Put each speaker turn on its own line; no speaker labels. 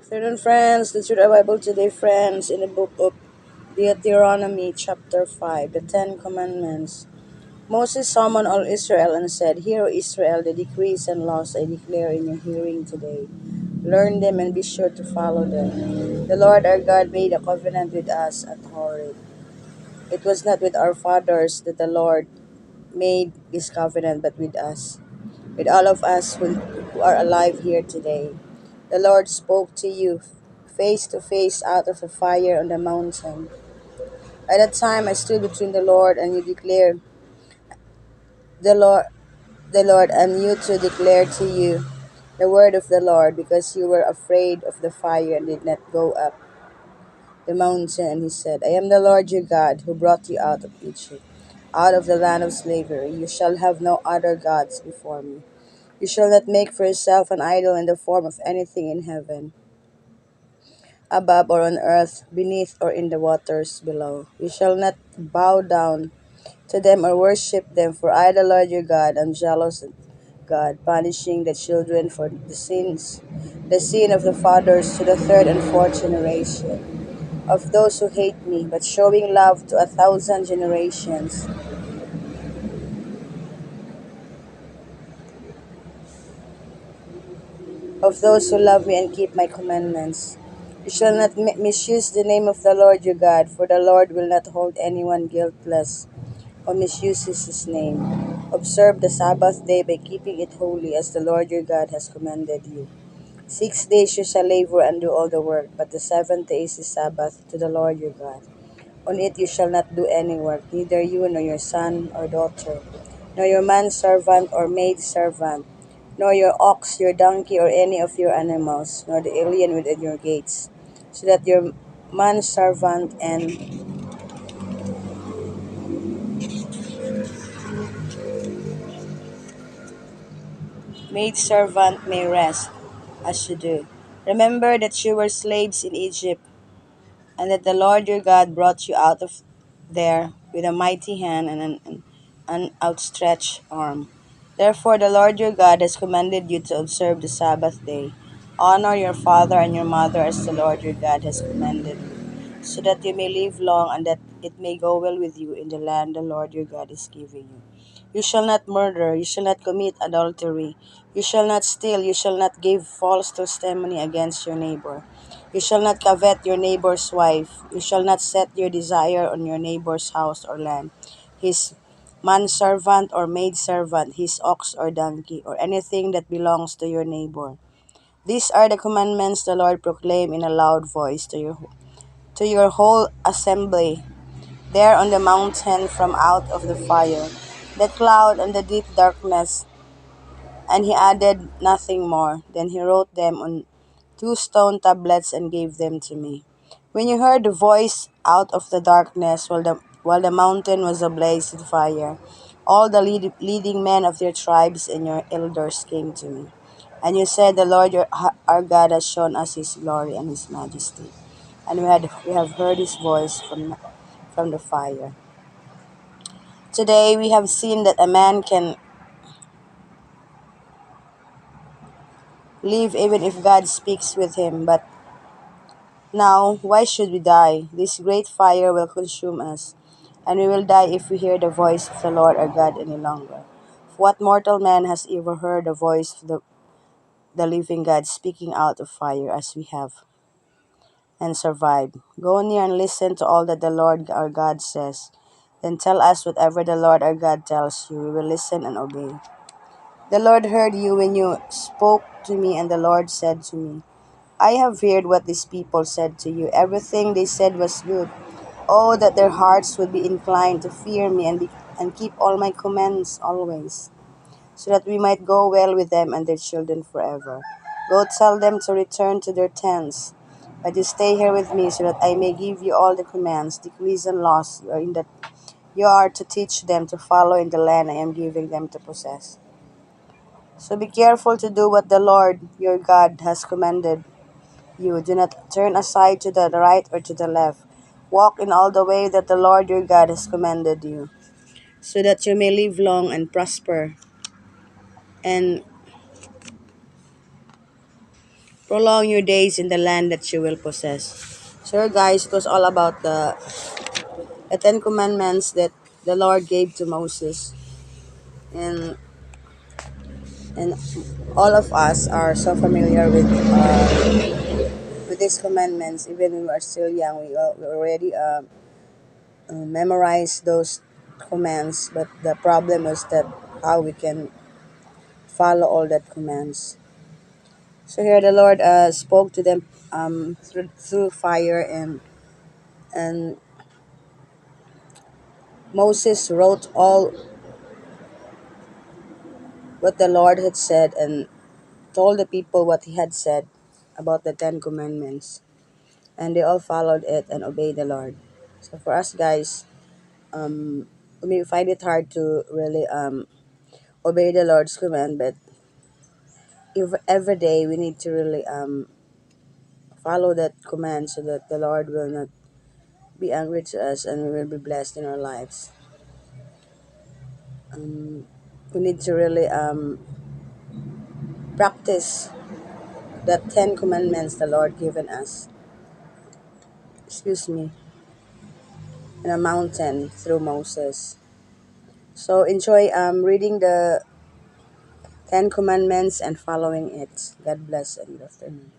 Student friends, let's read our Bible today, friends, in the book of Deuteronomy, chapter 5, the Ten Commandments. Moses summoned all Israel and said, Hear, O Israel, the decrees and laws I declare in your hearing today. Learn them and be sure to follow them. The Lord our God made a covenant with us at Horeb. It was not with our fathers that the Lord made this covenant, but with us, with all of us who are alive here today. The Lord spoke to you face to face out of the fire on the mountain. At that time I stood between the Lord and you declared the Lord and you to declare to you the word of the Lord, because you were afraid of the fire and did not go up the mountain. And he said, I am the Lord your God who brought you out of Egypt, out of the land of slavery. You shall have no other gods before me. You shall not make for yourself an idol in the form of anything in heaven, above or on earth, beneath or in the waters below. You shall not bow down to them or worship them, for I, the Lord your God, am jealous God, punishing the children for the sin of the fathers to the third and fourth generation of those who hate me, but showing love to 1,000 generations of those who love me and keep my commandments. You shall not misuse the name of the Lord your God, for the Lord will not hold anyone guiltless who misuses his name. Observe the Sabbath day by keeping it holy, as the Lord your God has commanded you. 6 days you shall labor and do all the work, but the seventh day is the Sabbath to the Lord your God. On it you shall not do any work, neither you nor your son or daughter, nor your manservant or maidservant, nor your ox, your donkey, or any of your animals, nor the alien within your gates, so that your manservant and maidservant may rest, as you do. Remember that you were slaves in Egypt, and that the Lord your God brought you out of there with a mighty hand and an outstretched arm. Therefore the Lord your God has commanded you to observe the Sabbath day. Honor your father and your mother as the Lord your God has commanded you, so that you may live long and that it may go well with you in the land the Lord your God is giving you. You shall not murder, you shall not commit adultery, you shall not steal, you shall not give false testimony against your neighbor. You shall not covet your neighbor's wife. You shall not set your desire on your neighbor's house or land, his manservant or maidservant, his ox or donkey, or anything that belongs to your neighbor. These are the commandments the Lord proclaimed in a loud voice to your whole assembly there on the mountain from out of the fire, the cloud, and the deep darkness. And he added nothing more. Then he wrote them on 2 stone tablets and gave them to me. When you heard the voice out of the darkness while the mountain was ablaze with fire, all the leading men of your tribes and your elders came to me. And you said, The Lord our God has shown us his glory and his majesty. And we have heard his voice from the fire. Today we have seen that a man can live even if God speaks with him, but now, why should we die? This great fire will consume us, and we will die if we hear the voice of the Lord our God any longer. What mortal man has ever heard the voice of the living God speaking out of fire as we have and survived? Go near and listen to all that the Lord our God says. Then tell us whatever the Lord our God tells you. We will listen and obey. The Lord heard you when you spoke to me, and the Lord said to me, I have heard what these people said to you. Everything they said was good. Oh, that their hearts would be inclined to fear me and keep all my commands always, so that we might go well with them and their children forever. Go tell them to return to their tents, but you stay here with me, so that I may give you all the commands, decrees, and laws you are to teach them to follow in the land I am giving them to possess. So be careful to do what the Lord your God has commanded you. Do not turn aside to the right or to the left. Walk in all the way that the Lord your God has commanded you, so that you may live long and prosper and prolong your days in the land that you will possess. So guys, it was all about the Ten Commandments that the Lord gave to Moses, and and all of us are so familiar with these commandments. Even when we are still young, we already memorize those commands. But the problem is that how we can follow all that commands. So here the Lord spoke to them through fire, and Moses wrote all what the Lord had said and told the people what he had said about the Ten Commandments. And they all followed it and obeyed the Lord. So for us guys, we may find it hard to really obey the Lord's command, but if every day we need to really follow that command so that the Lord will not be angry to us and we will be blessed in our lives. Um, we need to really practice the Ten Commandments the Lord given us. Excuse me, in a mountain through Moses. So enjoy reading the Ten Commandments and following it. God bless and good afternoon.